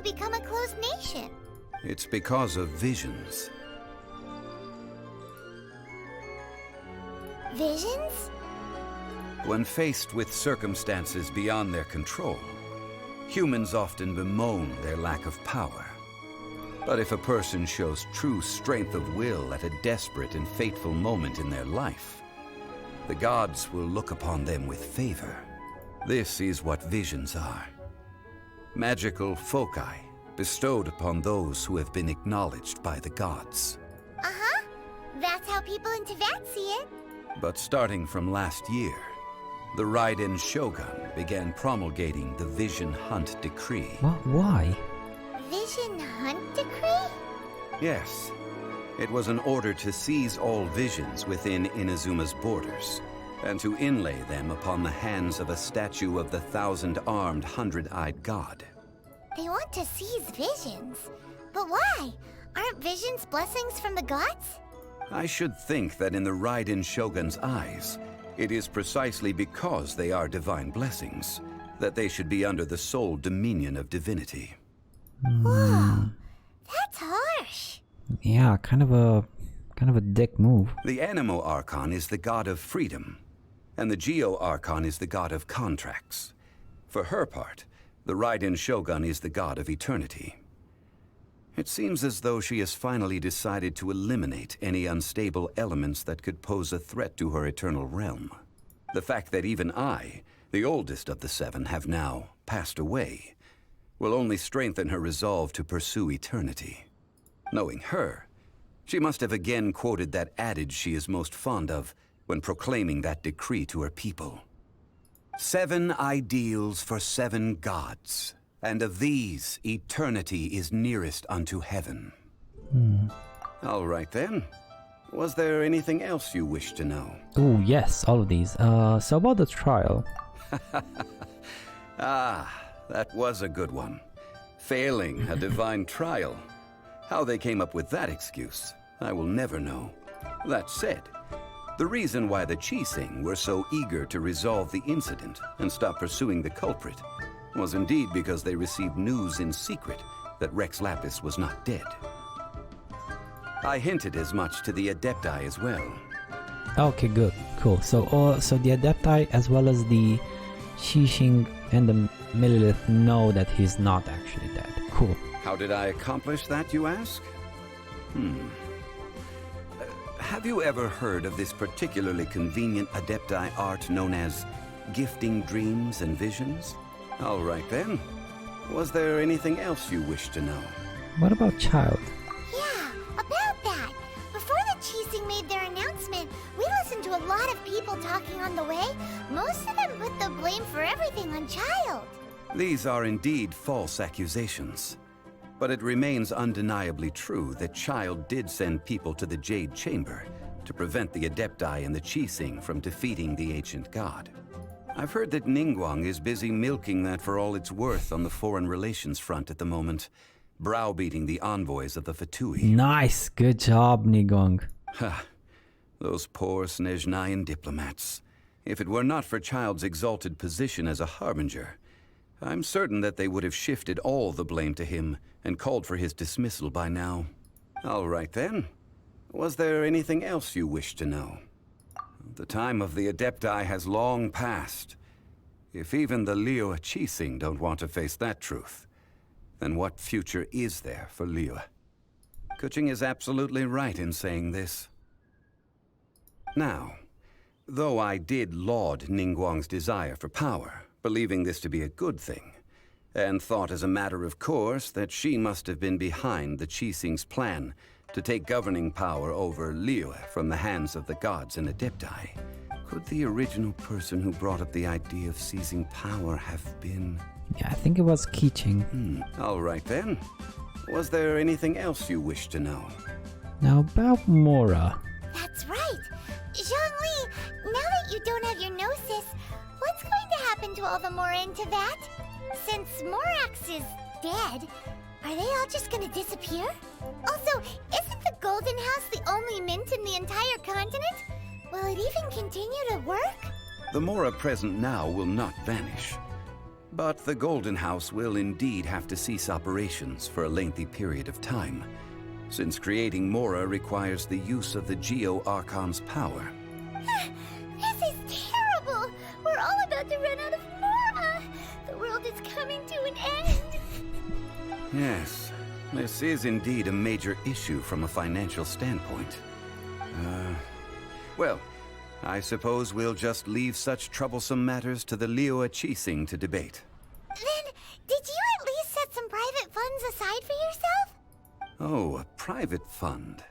Inazuma become a closed nation? It's because of visions. Visions? When faced with circumstances beyond their control, humans often bemoan their lack of power. But if a person shows true strength of will at a desperate and fateful moment in their life, the gods will look upon them with favor. This is what visions are. Magical foci bestowed upon those who have been acknowledged by the gods. Uh-huh. That's how people in Teyvat see it. But starting from last year, the Raiden Shogun began promulgating the Vision Hunt Decree. What? Why? Vision Hunt Decree? Yes, it was an order to seize all visions within Inazuma's borders, and to inlay them upon the hands of a statue of the thousand-armed, hundred-eyed god. They want to seize visions. But why? Aren't visions blessings from the gods? I should think that in the Raiden Shogun's eyes, it is precisely because they are divine blessings that they should be under the sole dominion of divinity. Whoa, that's harsh. Yeah, kind of a dick move. The Animo Archon is the god of freedom, and the Geo Archon is the god of contracts. For her part, the Raiden Shogun is the god of eternity. It seems as though she has finally decided to eliminate any unstable elements that could pose a threat to her eternal realm. The fact that even I, the oldest of the seven, have now passed away, will only strengthen her resolve to pursue eternity. Knowing her, she must have again quoted that adage she is most fond of when proclaiming that decree to her people. 7 ideals for 7 gods, and of these, eternity is nearest unto heaven. All right then. Was there anything else you wish to know? Oh yes, all of these. So about the trial. That was a good one. Failing a divine trial. How they came up with that excuse, I will never know. That said, the reason why the Chising were so eager to resolve the incident and stop pursuing the culprit was indeed because they received news in secret that Rex Lapis was not dead. I hinted as much to the Adepti as well. Okay, good, cool. So the Adepti as well as the Shishing and the Millilith know that he's not actually dead. Cool. How did I accomplish that, you ask? Have you ever heard of this particularly convenient Adepti art known as gifting dreams and visions? All right then. Was there anything else you wish to know? What about Child? Yeah, about that. Before the Chising made their announcement, we listened to a lot of people talking on the way. Most of them put the blame for everything on Child. These are indeed false accusations. But it remains undeniably true that Child did send people to the Jade Chamber to prevent the Adepti and the Chising from defeating the ancient god. I've heard that Ningguang is busy milking that for all it's worth on the foreign relations front at the moment, browbeating the envoys of the Fatui. Nice, good job, Nigong. Ha! Those poor Snezhnayan diplomats. If it were not for Child's exalted position as a harbinger, I'm certain that they would have shifted all the blame to him and called for his dismissal by now. All right then. Was there anything else you wish to know? The time of the Adepti has long passed. If even the Liyue Chising don't want to face that truth, then what future is there for Liyue? Kuching is absolutely right in saying this. Now, though I did laud Ningguang's desire for power, believing this to be a good thing, and thought as a matter of course that she must have been behind the Chising's plan to take governing power over Liyue from the hands of the gods and Adepti, could the original person who brought up the idea of seizing power have been... Yeah, I think it was Keeching. All right then. Was there anything else you wish to know? Now about Mora. That's right. Zhongli, now that you don't have your gnosis, what's going to happen to all the Mora in Teyvat? Since Morax is dead, are they all just gonna disappear? Also, isn't the Golden House the only mint in the entire continent? Will it even continue to work? The Mora present now will not vanish. But the Golden House will indeed have to cease operations for a lengthy period of time, since creating Mora requires the use of the Geo-Archon's power. This is terrible! We're all about to run out of Mora! The world is coming to an end! Yes, this is indeed a major issue from a financial standpoint. Well, I suppose we'll just leave such troublesome matters to the Liyue Qixing to debate. Then, did you at least set some private funds aside for yourself? Oh, a private fund.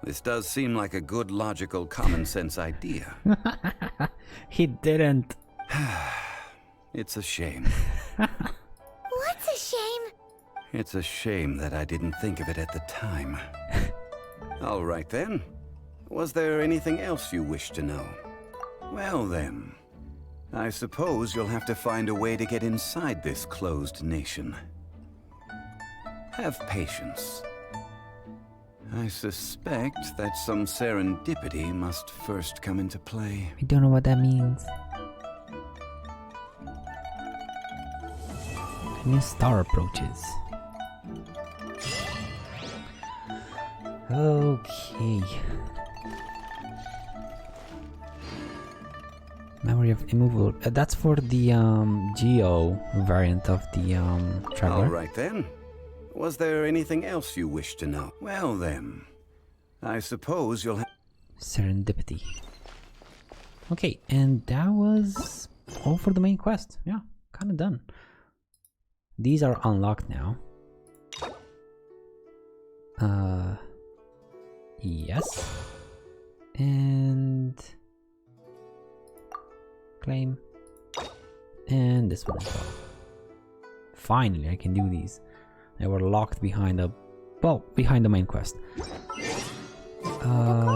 This does seem like a good, logical, common-sense idea. He didn't. It's a shame. What's a shame? It's a shame that I didn't think of it at the time. All right then. Was there anything else you wish to know? Well then, I suppose you'll have to find a way to get inside this closed nation. Have patience. I suspect that some serendipity must first come into play. I don't know what that means. A new star approaches. Okay. Memory of immovable. That's for the Geo variant of the Traveler. All right then. Was there anything else you wish to know? Well then, I suppose you'll have... Serendipity. Okay, and that was all for the main quest. Yeah, kind of done. These are unlocked now. Yes. And... claim. And this one as well. Finally, I can do these. They were locked behind the... well, behind the main quest. Totoko,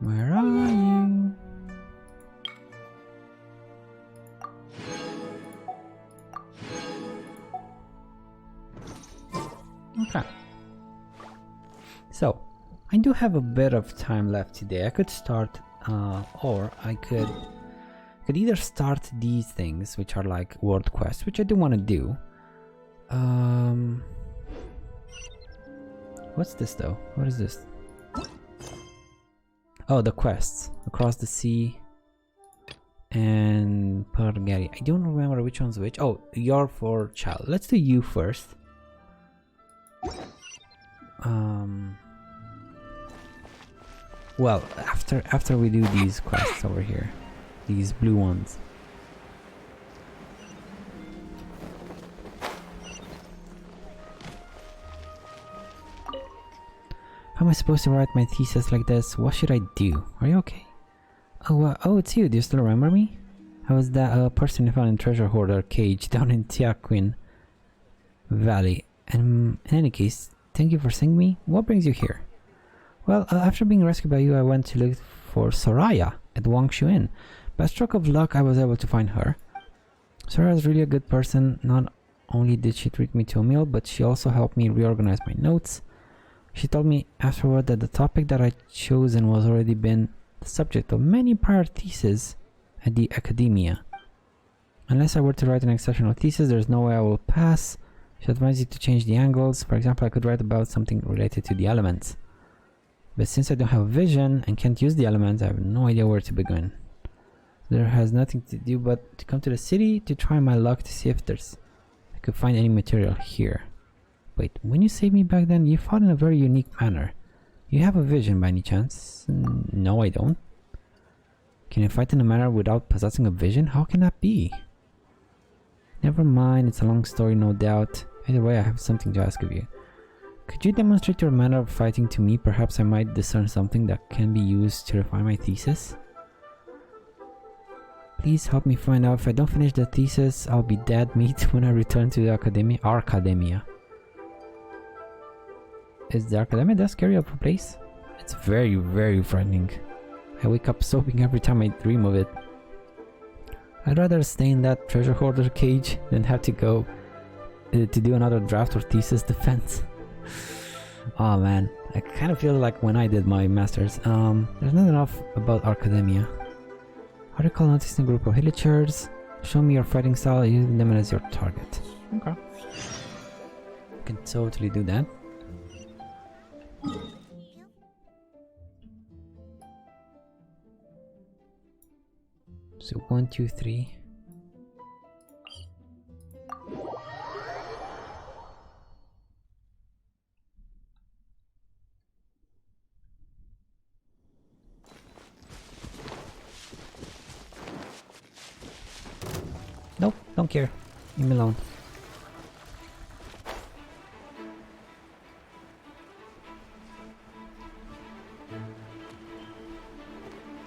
Where are you? Okay. So, I do have a bit of time left today. I could start, or I could either start these things, which are like world quests, which I do want to do. What's this though? What is this? Oh, the quests. Across the sea and Purgatory. I don't remember which one's which. Oh, you're for child. Let's do you first. Well, after we do these quests over here, these blue ones. How am I supposed to write my thesis like this? What should I do? Are you okay? Oh, it's you. Do you still remember me? I was that person you found in Treasure Hoarder cage down in Tiaquin Valley. And in any case, thank you for seeing me. What brings you here? Well, after being rescued by you, I went to look for Soraya at Wangshu Inn. By a stroke of luck, I was able to find her. Soraya is really a good person. Not only did she treat me to a meal, but she also helped me reorganize my notes. She told me afterward that the topic that I'd chosen was already been the subject of many prior theses at the academia. Unless I were to write an exceptional thesis, there's no way I will pass. She advised you to change the angles. For example, I could write about something related to the elements. But since I don't have a vision and can't use the elements, I have no idea where to begin. There has nothing to do but to come to the city to try my luck to see if I could find any material here. Wait, when you saved me back then, you fought in a very unique manner. You have a vision by any chance? No, I don't. Can you fight in a manner without possessing a vision? How can that be? Never mind, it's a long story, no doubt. Either way, I have something to ask of you. Could you demonstrate your manner of fighting to me? Perhaps I might discern something that can be used to refine my thesis. Please help me find out. If I don't finish the thesis, I'll be dead meat when I return to the academia. Our academia. Is the academia that scary of a place? It's very, very frightening. I wake up sobbing every time I dream of it. I'd rather stay in that treasure hoarder cage than have to go to do another draft or thesis defense. Oh man, I kind of feel like when I did my masters, there's not enough about academia. I recall noticing a group of villagers. Show me your fighting style, using them as your target. Okay. You can totally do that. So 1, 2, 3. Nope, don't care. Leave me alone.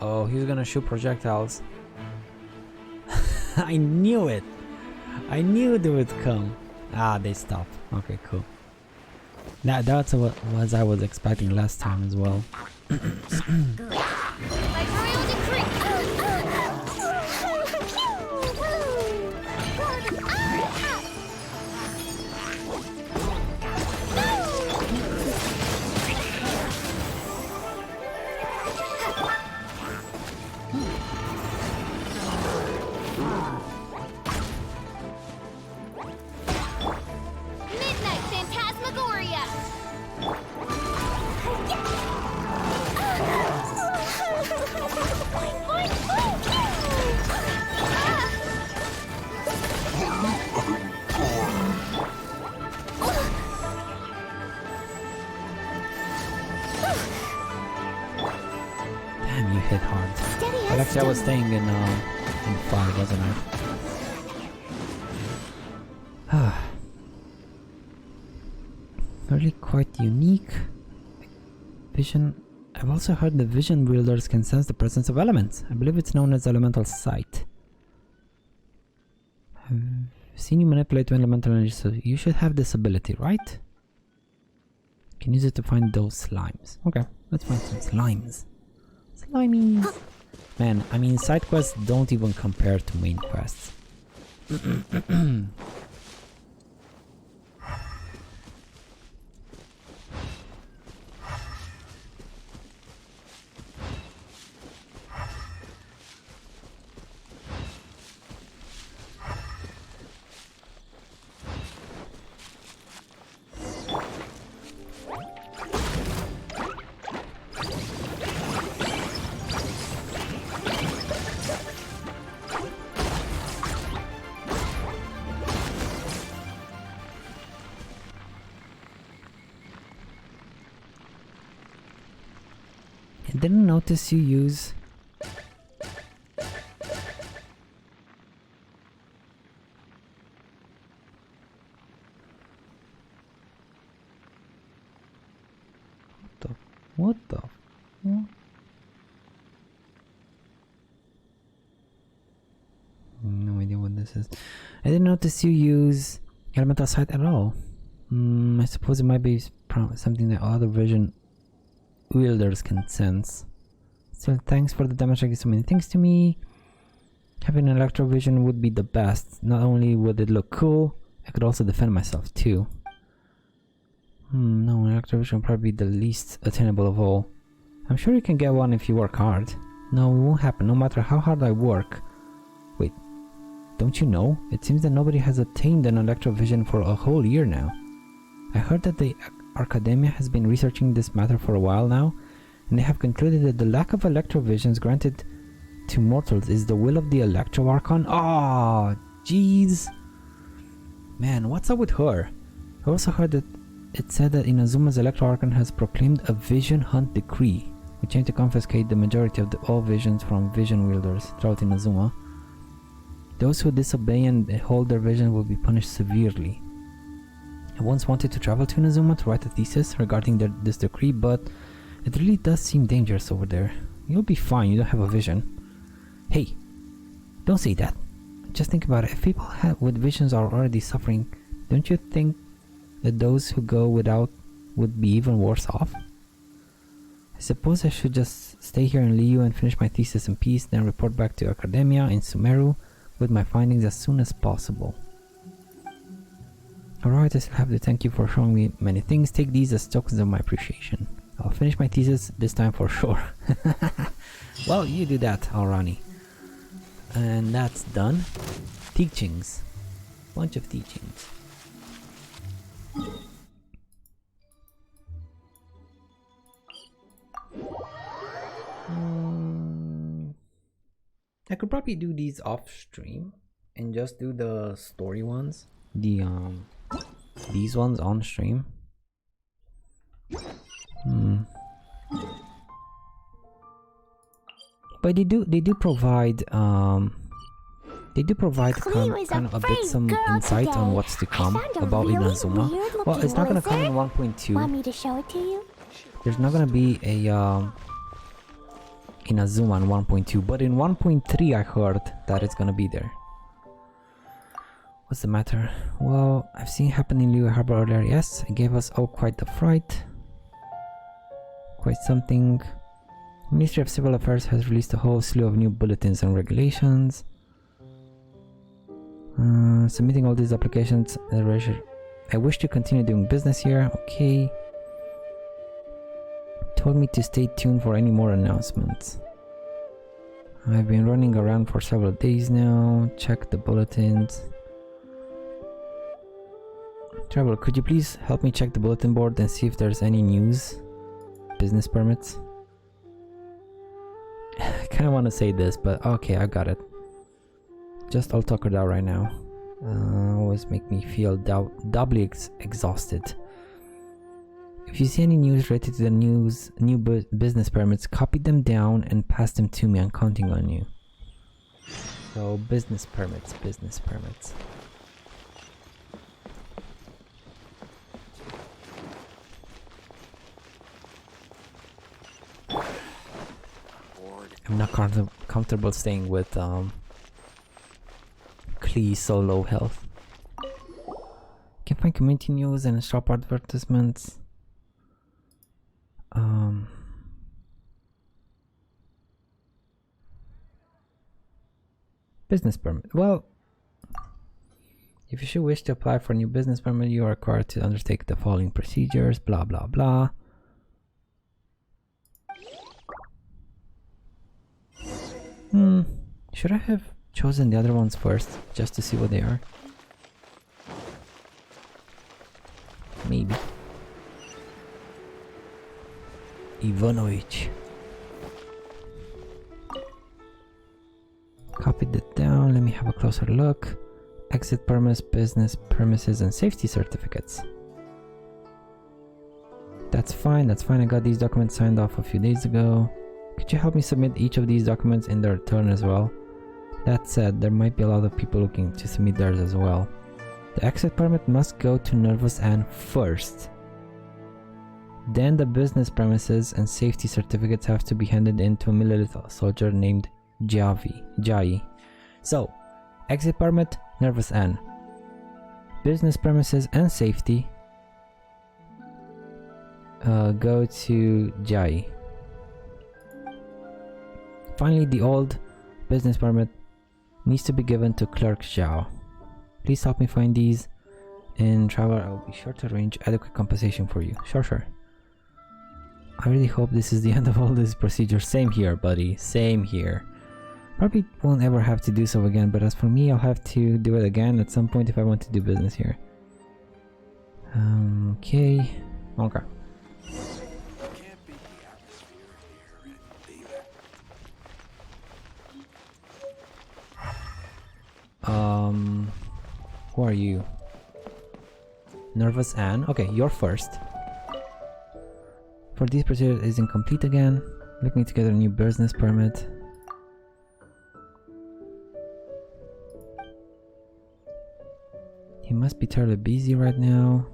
Oh, he's gonna shoot projectiles. I knew it! I knew they would come. Ah, they stopped. Okay, cool. That's what I was expecting last time as well. Damn, you hit hard. But actually, I was staying in 5, wasn't I? Really quite unique. Vision. I've also heard the vision wielders can sense the presence of elements. I believe it's known as elemental sight. I've seen you manipulate elemental energy, so you should have this ability, right? Can use it to find those slimes. Okay, let's find some slimes. Slimies! Man, I mean, side quests don't even compare to main quests. I didn't notice you use... What the? No idea what this is. I didn't notice you use elemental sight at all. I suppose it might be something that other vision wielders can sense. Still, thanks for the damage. I give so many things to me. Having electro vision would be the best. Not only would it look cool, I could also defend myself too. No, electro vision would probably be the least attainable of all. I'm sure you can get one if you work hard. No, it won't happen no matter how hard I work. Wait, don't you know? It seems that nobody has attained an electro vision for a whole year now. I heard that the Academia has been researching this matter for a while now, and they have concluded that the lack of electro visions granted to mortals is the will of the Electro Archon. Oh, jeez. Man, what's up with her? I also heard that it said that Inazuma's Electro Archon has proclaimed a vision hunt decree, which aims to confiscate the majority of all visions from vision wielders throughout Inazuma. Those who disobey and hold their vision will be punished severely. I once wanted to travel to Inazuma to write a thesis regarding this decree, but it really does seem dangerous over there. You'll be fine, you don't have a vision. Hey, don't say that. Just think about it. If people with visions are already suffering, don't you think that those who go without would be even worse off? I suppose I should just stay here in Liu and finish my thesis in peace, then report back to Academia in Sumeru with my findings as soon as possible. Alright, I still have to thank you for showing me many things. Take these as tokens of my appreciation. I'll finish my thesis this time for sure. Well, you do that, Alrani. And that's done. Teachings. Bunch of teachings. I could probably do these off stream and just do the story ones. These ones on stream. But they do provide kind of a bit some insight on what's to come about Inazuma. Well, it's not gonna come in 1.2. Want me to show it to you? There's not gonna be a Inazuma in 1.2, but in 1.3 I heard that it's gonna be there. What's the matter? Well, I've seen it happen in Liyue Harbor earlier. Yes, it gave us all quite the fright. Quite something. Ministry of Civil Affairs has released a whole slew of new bulletins and regulations. Submitting all these applications. I wish to continue doing business here. Okay. Told me to stay tuned for any more announcements. I've been running around for several days now. Check the bulletins. Traveler, could you please help me check the bulletin board and see if there's any news? Business permits? I kinda wanna say this, but okay, I got it. I'll talk it out right now. Always make me feel doubly exhausted. If you see any news related to the new business permits, copy them down and pass them to me. I'm counting on you. So, business permits. I'm not comfortable staying with Klee so low health. Can find community news and shop advertisements. Business permit. Well, if you should wish to apply for a new business permit, you are required to undertake the following procedures. Blah blah blah. Should I have chosen the other ones first, just to see what they are? Maybe. Ivanovich. Copied it down, let me have a closer look. Exit permits, business premises, and safety certificates. That's fine, I got these documents signed off a few days ago. Could you help me submit each of these documents in their turn as well? That said, there might be a lot of people looking to submit theirs as well. The exit permit must go to Nervous Anne first. Then the business premises and safety certificates have to be handed in to a Millelith soldier named Jai. So, exit permit, Nervous Anne. Business premises and safety go to Jai. Finally, the old business permit needs to be given to Clerk Zhao. Please help me find these. In travel, I will be sure to arrange adequate compensation for you. Sure. I really hope this is the end of all this procedure. Same here, buddy. Same here. Probably won't ever have to do so again, but as for me, I'll have to do it again at some point if I want to do business here. Okay. Who are you? Nervous Anne? Okay, you're first. For this procedure is incomplete again. Looking to get a new business permit. He must be terribly busy right now.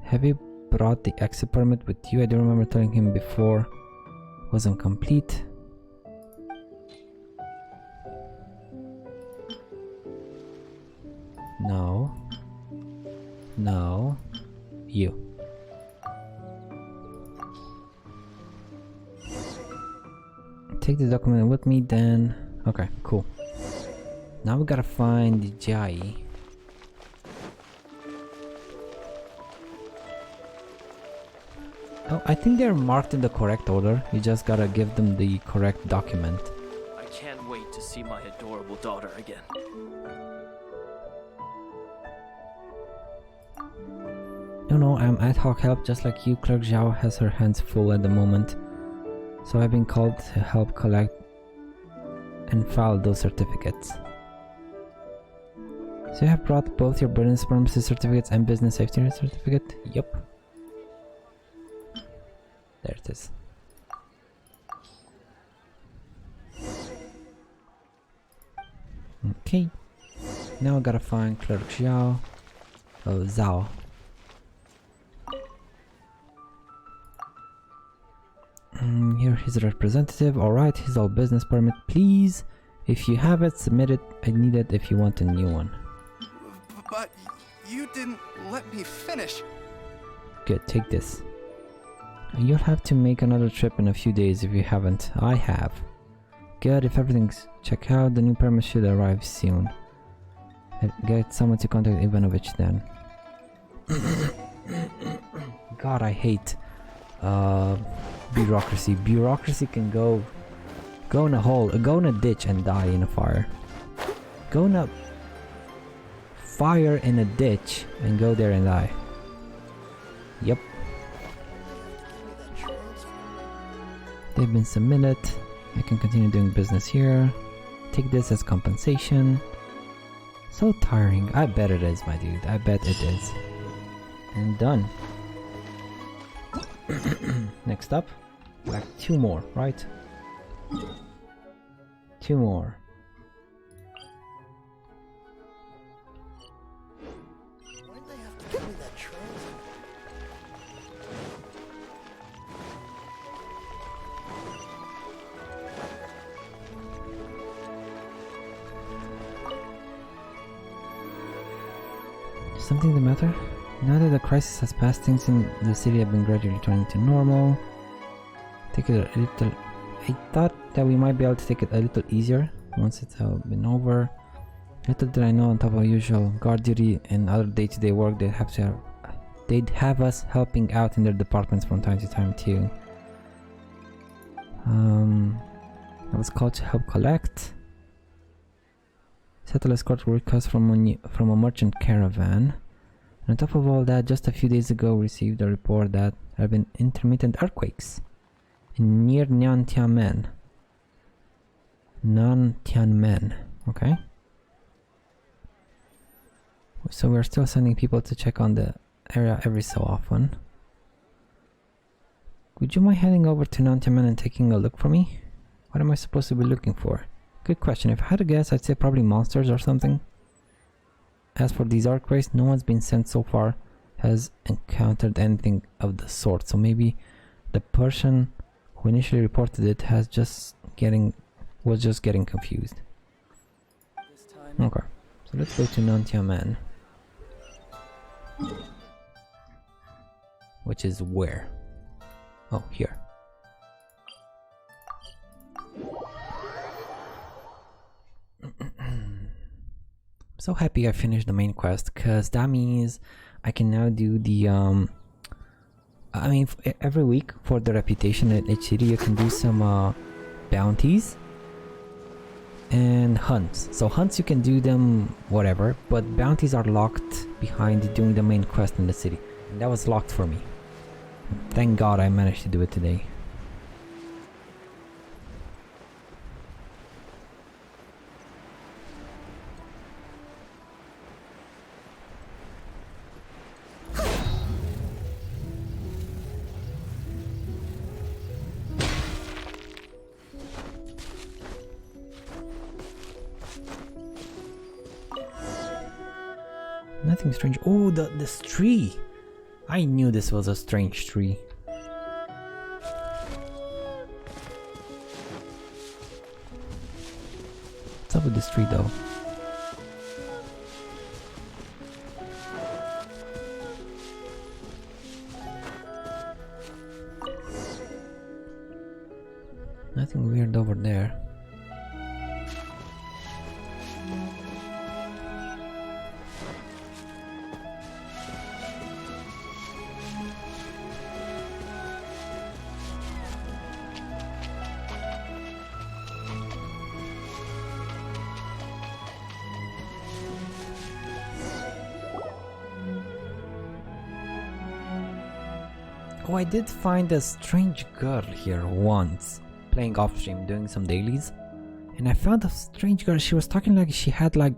Have you brought the exit permit with you? I don't remember telling him before. Wasn't complete. No. You. Take the document with me then. Okay, cool. Now we gotta find Jai. Oh, I think they're marked in the correct order. You just gotta give them the correct document. I can't wait to see my adorable daughter again. No, I'm ad hoc help just like you. Clerk Zhao has her hands full at the moment, so I've been called to help collect and file those certificates. So you have brought both your business premises certificates and business safety certificate? Yep. There it is. Okay. Now I gotta find Clerk Zhao. Oh, Zhao. Here his representative. Alright, his all business permit, please. If you have it, submit it. I need it if you want a new one. But you didn't let me finish. Good, take this. You'll have to make another trip in a few days if you haven't. I have. Good, if everything's checked out, the new permit should arrive soon. Get someone to contact Ivanovich then. God, I hate bureaucracy. Bureaucracy can go in a hole, go in a ditch and die in a fire. Go in a fire in a ditch and go there and die. Yep. They've been submitted. I can continue doing business here. Take this as compensation. So tiring. I bet it is, my dude. I bet it is. And done. Next up, like 2 more, right? 2 more. Why'd they have to give me that transit? Is something the matter? Now that the crisis has passed, things in the city have been gradually returning to normal. Take it a little... I thought that we might be able to take it a little easier once it's been over. Little did I know, on top of usual guard duty and other day-to-day work, they'd have us helping out in their departments from time to time too. I was called to help collect. Settle escort requests from a merchant caravan. On top of all that, just a few days ago we received a report that there have been intermittent earthquakes near Nantianmen. Okay. So we're still sending people to check on the area every so often. Would you mind heading over to Nantianmen and taking a look for me? What am I supposed to be looking for? Good question. If I had to guess, I'd say probably monsters or something. As for these earthquakes, no one's been sent so far has encountered anything of the sort. So maybe the person who initially reported it was just getting confused. Okay, so let's go to Nantianmen. Which is where? Oh, here. I'm so happy I finished the main quest, because that means I can now do the every week for the reputation at each city you can do some bounties and hunts. So hunts you can do them whatever, but bounties are locked behind doing the main quest in the city, and that was locked for me. Thank God I managed to do it today. Nothing strange. Oh, this tree! I knew this was a strange tree. What's up with this tree though? Nothing weird over there. Oh, I did find a strange girl here once, playing off stream, doing some dailies. And I found a strange girl. She was talking like she had like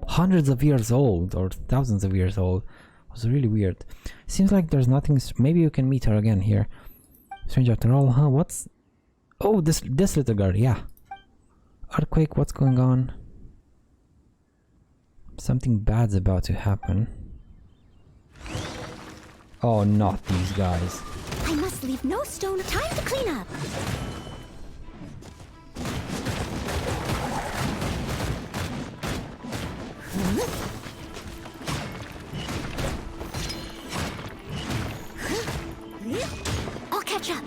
hundreds of years old or thousands of years old. It was really weird. Seems like there's nothing. Maybe you can meet her again here. Strange after all, huh? What's... Oh, this little girl, yeah. Earthquake, what's going on? Something bad's about to happen. Oh, not these guys. I must leave no stone. Time to clean up. I'll catch up.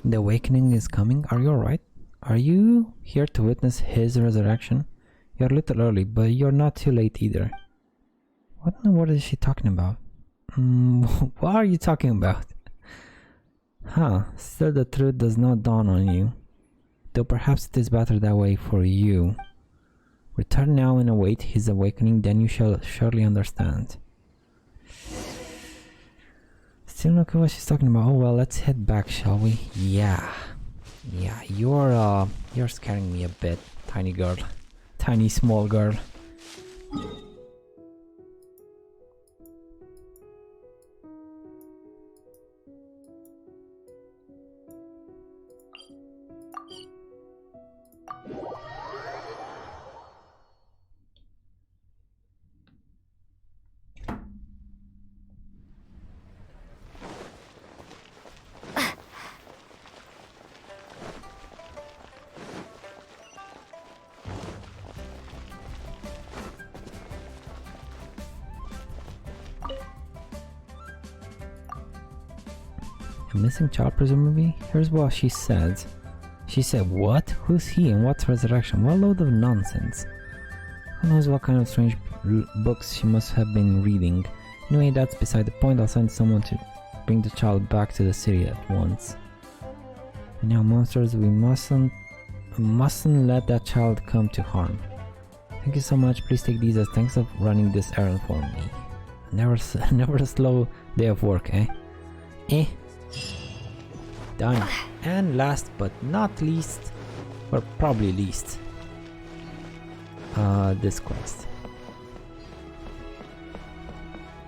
The awakening is coming. Are you alright? Are you here to witness his resurrection? You're a little early, but you're not too late either. What in the world is she talking about? What are you talking about? Huh, still the truth does not dawn on you. Though perhaps it is better that way for you. Return now and await his awakening, then you shall surely understand. Still not sure what she's talking about. Oh well, let's head back, shall we? Yeah, you're scaring me a bit, tiny girl, tiny small girl. A missing child, presumably? Here's what she said. She said, what? Who's he and what's resurrection? What load of nonsense. Who knows what kind of strange books she must have been reading. Anyway, that's beside the point. I'll send someone to bring the child back to the city at once. And now, monsters, we mustn't let that child come to harm. Thank you so much. Please take these as thanks of running this errand for me. Never a slow day of work, eh? Done. And last but not least, or probably least, this quest.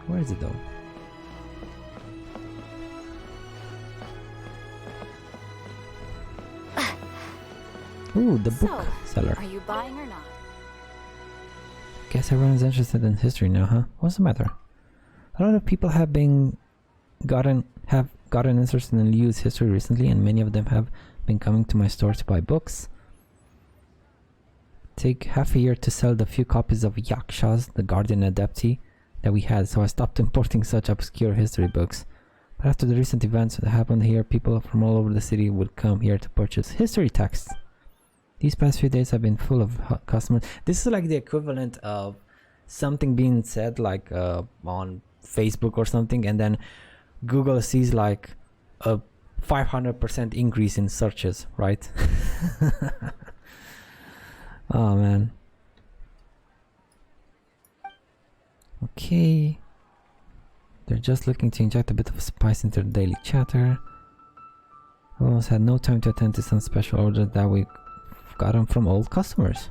Where is it though? Ooh, the book seller. Are you buying or not? Guess everyone's interested in history now, huh? What's the matter? A lot of people have gotten interested in Liu's history recently, and many of them have been coming to my store to buy books. Take half a year to sell the few copies of Yaksha's The Guardian Adepti that we had, so I stopped importing such obscure history books. But after the recent events that happened here, people from all over the city would come here to purchase history texts. These past few days have been full of customers. This is like the equivalent of something being said like on Facebook or something, and then Google sees like a 500% increase in searches, right? Oh man. Okay. They're just looking to inject a bit of spice into the daily chatter. I almost had no time to attend to some special orders that we got them from old customers.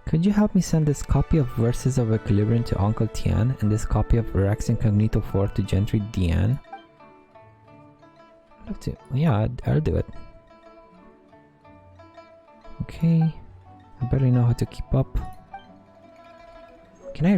Could you help me send this copy of Verses of Equilibrium to Uncle Tian and this copy of Rex Incognito 4 to Gentry Diane? I'd love to. Yeah, I'll do it. Okay. I barely know how to keep up. Can I